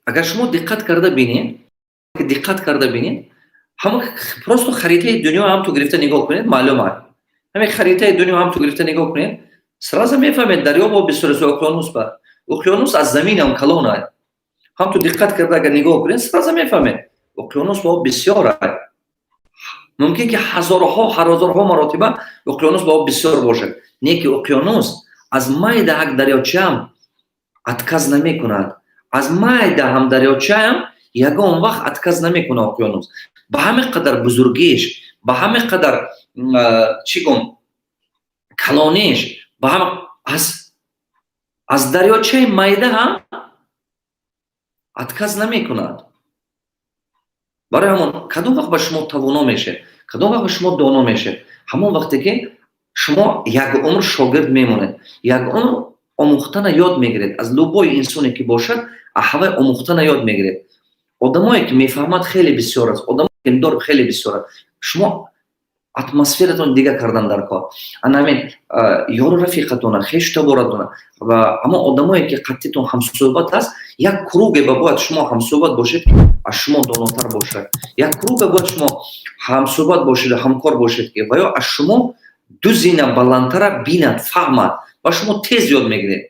اگر شما دقت کرده بینید هم просто خریطه دنیا هم تو گرفته نگاه کنید معلومه. همین خریطه دنیا هم تو گرفته نگاه کنید سراز میفهمید دریا با بسیار اقیانوس از زمین هم کلونه. هم تو دقت کرده اگر نگاه کنید سراز میفهمید اقیانوس با بسیار ممکن که هزارها مراتبه اقیانوس با بسیار باشه. نه که اقیانوس از مای یک دریاچه هم اتکاز نمی کند. از مای هم دریاچه هم یگان وقت اتکاز نمی کنه اقیانوس. به همه قدر بزرگیش، به همه قدر کلانیش، به همه از دریاچه مایده هم اتکاز نمی کند. برای همون کدوم وقت به شما توانا میشه، کدوم وقت به شما دانا میشه؟ همون وقتی که شما یک عمر شاگرد میمونید، یک عمر آموختن یاد میگیرید. از لوبای انسانی که باشد همه آموختن یاد میگیرید. آدمایی که میفهمد خیلی بسیار است، آدمایی که دار خیلی بسیار است. شما اتمسفرتون دیگه کردن در کار. همین یارو رفیقتون، خیش تبارتون و اما آدمایی که قطعتون همصحبت است، یک کروگ باید شما همصحبت باشید از شما داناتر باشد. یک کروگ باید شما همصحبت باشید، همکار باشید که و یا از شما دو زینه بلندتر بیند، فهمد و شما تیز یاد میگیرید.